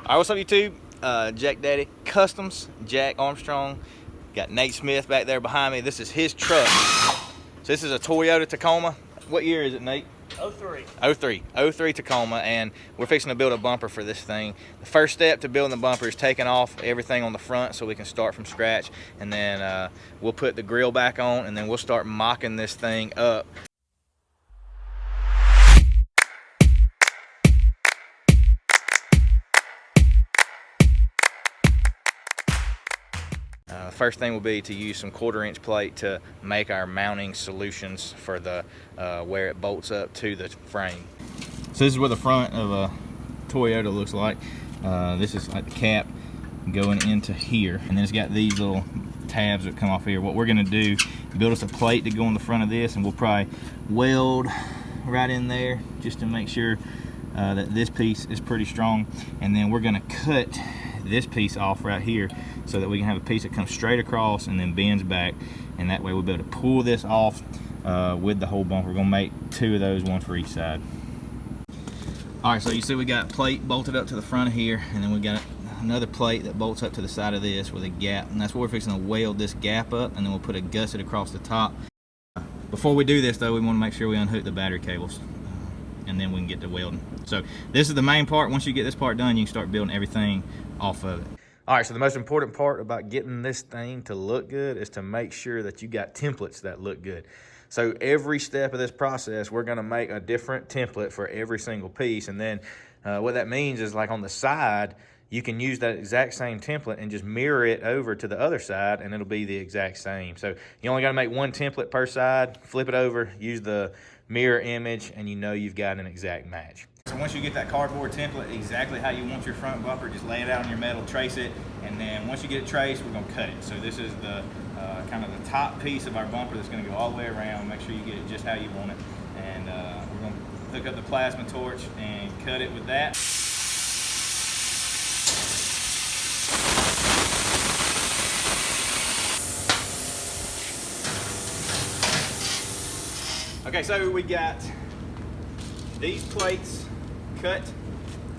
Alright, what's up YouTube? Jack Daddy Customs, Jack Armstrong. Got Nate Smith back there behind me. This is his truck. So this is a Toyota Tacoma. What year is it, Nate? 03 Tacoma, and we're fixing to build a bumper for this thing. The first step to building the bumper is taking off everything on the front so we can start from scratch, and then we'll put the grill back on, and then we'll start mocking this thing up. First thing will be to use some 1/4-inch plate to make our mounting solutions for the where it bolts up to the frame. So this is what the front of a Toyota looks like. This is like the cap going into here, and then it's got these little tabs that come off here. What we're going to do, build us a plate to go on the front of this, and we'll probably weld right in there just to make sure that this piece is pretty strong, and then we're going to cut this piece off right here so that we can have a piece that comes straight across and then bends back, and that way we'll be able to pull this off with the whole bumper. We're going to make 2 of those, one for each side. Alright, so you see we got a plate bolted up to the front of here, and then we got another plate that bolts up to the side of this with a gap, and that's what we're fixing to weld this gap up, and then we'll put a gusset across the top. Before we do this though, we want to make sure we unhook the battery cables, and then we can get to welding. So this is the main part. Once you get this part done, you can start building everything off of it. All right, so the most important part about getting this thing to look good is to make sure that you got templates that look good. So every step of this process, we're gonna make a different template for every single piece, and then what that means is, like on the side, you can use that exact same template and just mirror it over to the other side, and it'll be the exact same. So you only gotta make one template per side, flip it over, use the mirror image, and you know you've got an exact match. So once you get that cardboard template exactly how you want your front bumper, just lay it out on your metal, trace it, and then once you get it traced, we're going to cut it. So this is the kind of the top piece of our bumper that's going to go all the way around. Make sure you get it just how you want it, and we're going to hook up the plasma torch and cut it with that. Okay, so we got these plates cut,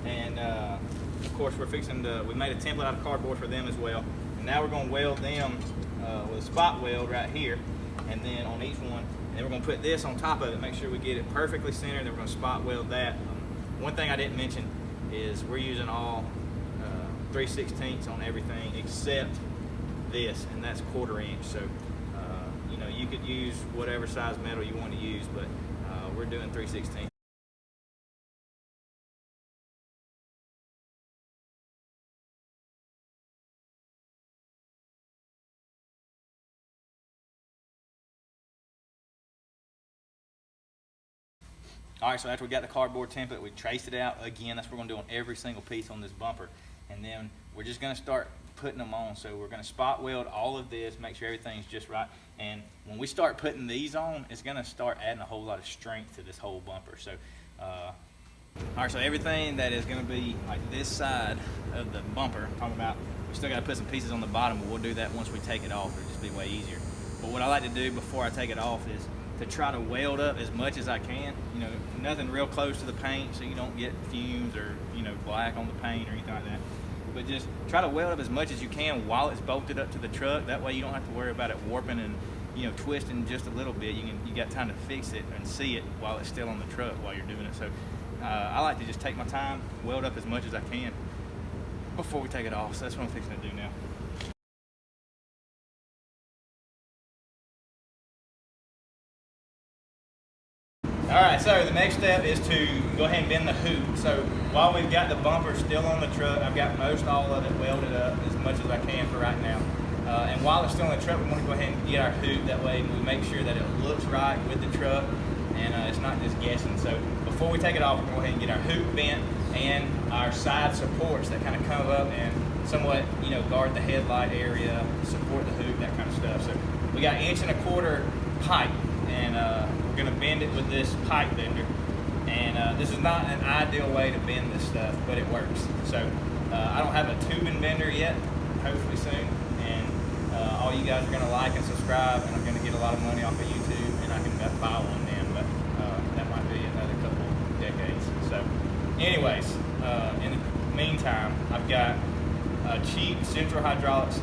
and of course we're fixing to, we made a template out of cardboard for them as well, and now we're going to weld them with a spot weld right here, and then on each one, and then we're going to put this on top of it, make sure we get it perfectly centered, and then we're going to spot weld that. One thing I didn't mention is we're using all 3/16 on everything except this, and that's 1/4 inch. So you know, you could use whatever size metal you want to use, but we're doing 3/16. All right, so after we got the cardboard template, we traced it out again. That's what we're going to do on every single piece on this bumper. And then we're just going to start putting them on. So we're going to spot weld all of this, make sure everything's just right. And when we start putting these on, it's going to start adding a whole lot of strength to this whole bumper. So, all right, so everything that is going to be like this side of the bumper, I'm talking about, we still got to put some pieces on the bottom, but we'll do that once we take it off. It'll just be way easier. But what I like to do before I take it off is to try to weld up as much as I can. You know, nothing real close to the paint so you don't get fumes or, you know, black on the paint or anything like that. But just try to weld up as much as you can while it's bolted up to the truck. That way you don't have to worry about it warping and, you know, twisting just a little bit. You got time to fix it and see it while it's still on the truck while you're doing it. So I like to just take my time, weld up as much as I can before we take it off. So that's what I'm fixing to do now. Alright, so the next step is to go ahead and bend the hoop. So while we've got the bumper still on the truck, I've got most all of it welded up as much as I can for right now. And while it's still in the truck, we want to go ahead and get our hoop. That way we make sure that it looks right with the truck, and it's not just guessing. So before we take it off, we're going to go ahead and get our hoop bent and our side supports that kind of come up and somewhat, you know, guard the headlight area, support the hoop, that kind of stuff. So we got 1.25 inch pipe, and we're going to bend it with this pipe bender. And this is not an ideal way to bend this stuff, but it works. So I don't have a tubing bender yet, hopefully soon. And all you guys are going to like and subscribe, and I'm going to get a lot of money off of YouTube, and I can buy one then, but that might be another couple decades. So anyways, in the meantime, meantime, I've got a cheap Central Hydraulics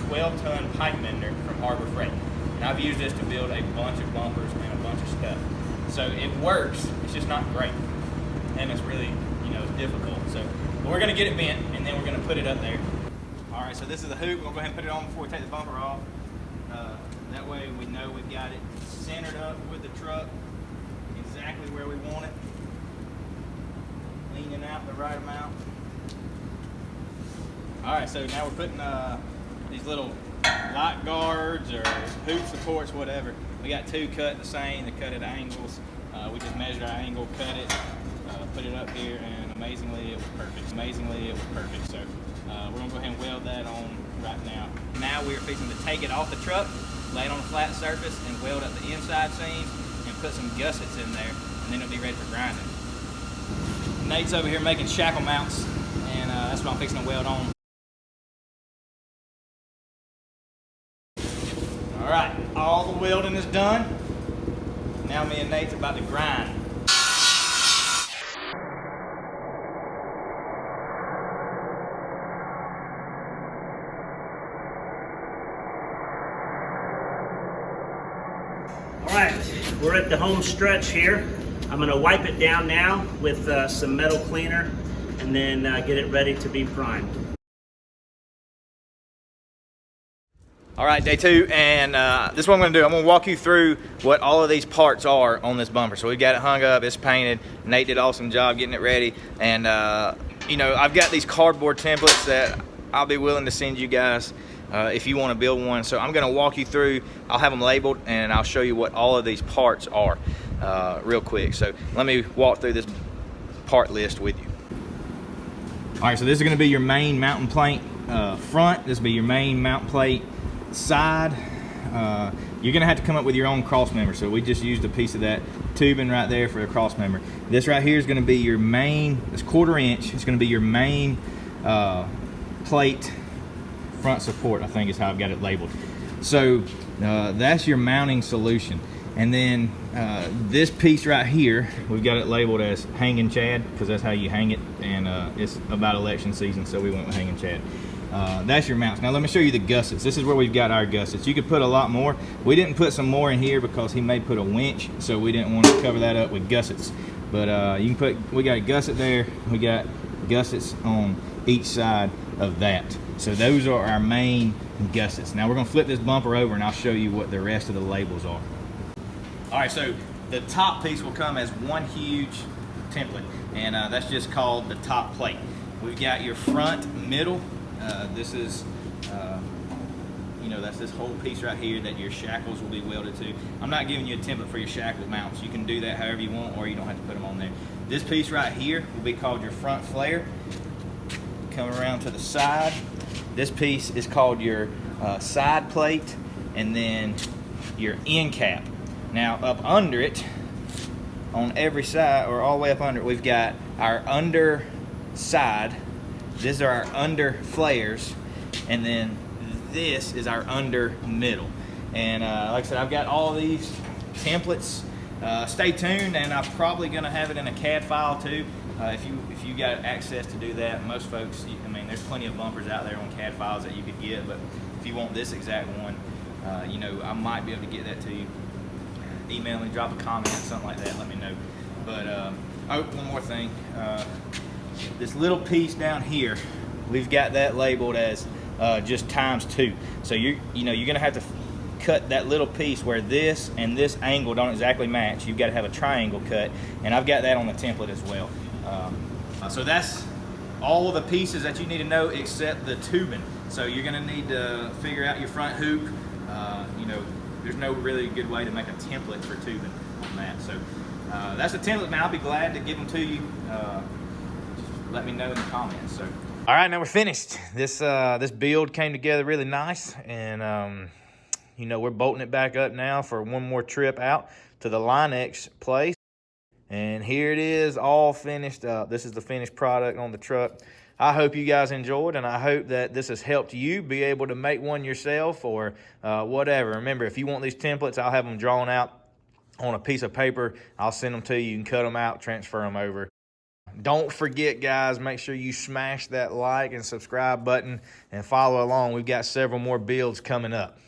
12-ton pipe mender from Harbor Freight. And I've used this to build a bunch of bumpers and a bunch of stuff. So it works, it's just not great. And it's really, it's difficult. So but we're gonna get it bent and then we're gonna put it up there. All right, so this is the hoop. We'll go ahead and put it on before we take the bumper off. That way we know we've got it centered up with the truck, exactly where we want it. Leaning out the right amount. All right, so now we're putting these little light guards or hoop supports, whatever. We got two cut the same, they cut at angles. We just measured our angle, cut it, put it up here, and amazingly it was perfect. So we're gonna go ahead and weld that on right now. Now we're fixing to take it off the truck, lay it on a flat surface, and weld up the inside seams and put some gussets in there, and then it'll be ready for grinding. Nate's over here making shackle mounts, and that's what I'm fixing to weld on. All right, all the welding is done. Now me and Nate's about to grind. All right, we're at the home stretch here. I'm gonna wipe it down now with some metal cleaner and then get it ready to be primed. All right, day two, and this is what I'm gonna do. I'm gonna walk you through what all of these parts are on this bumper. So we've got it hung up, it's painted. Nate did an awesome job getting it ready. And I've got these cardboard templates that I'll be willing to send you guys if you wanna build one. So I'm gonna walk you through, I'll have them labeled, and I'll show you what all of these parts are real quick. So let me walk through this part list with you. All right, so this is gonna be your main mounting plate front. This will be your main mount plate side. You're gonna have to come up with your own cross member, so we just used a piece of that tubing right there for a cross member. This right here is gonna be your main, it's 1/4 inch, it's gonna be your main plate front support, I think is how I've got it labeled. So that's your mounting solution. And then this piece right here, we've got it labeled as hanging chad, because that's how you hang it, and it's about election season, so we went with hanging chad. That's your mounts. Now let me show you the gussets. This is where we've got our gussets. You could put a lot more. We didn't put some more in here because he may put a winch, so we didn't want to cover that up with gussets. But you can put, we got a gusset there, we got gussets on each side of that. So those are our main gussets. Now we're gonna flip this bumper over and I'll show you what the rest of the labels are. All right, so the top piece will come as one huge template, and that's just called the top plate. We've got your front middle. This is, that's this whole piece right here that your shackles will be welded to. I'm not giving you a template for your shackle mounts. You can do that however you want, or you don't have to put them on there. This piece right here will be called your front flare. Coming around to the side, this piece is called your side plate, and then your end cap. Now up under it, on every side, or all the way up under it, we've got our under side. These are our under flares, and then this is our under middle. And like I said, I've got all these templates. Stay tuned, and I'm probably gonna have it in a CAD file too. If you got access to do that, most folks, there's plenty of bumpers out there on CAD files that you could get, but if you want this exact one, I might be able to get that to you. Email me, drop a comment, something like that, let me know. But one more thing. This little piece down here, we've got that labeled as just ×2. So you're gonna have to cut that little piece where this and this angle don't exactly match. You've got to have a triangle cut, and I've got that on the template as well. So that's all of the pieces that you need to know except the tubing. So you're gonna need to figure out your front hoop. There's no really good way to make a template for tubing on that. So that's the template, man. I'll be glad to give them to you. Let me know in the comments. So, all right, now we're finished. This build came together really nice, and we're bolting it back up now for one more trip out to the Line-X place. And here it is, all finished up. This is the finished product on the truck. I hope you guys enjoyed, and I hope that this has helped you be able to make one yourself or whatever. Remember, if you want these templates, I'll have them drawn out on a piece of paper. I'll send them to you. You can cut them out, transfer them over. Don't forget, guys, make sure you smash that like and subscribe button and follow along. We've got several more builds coming up.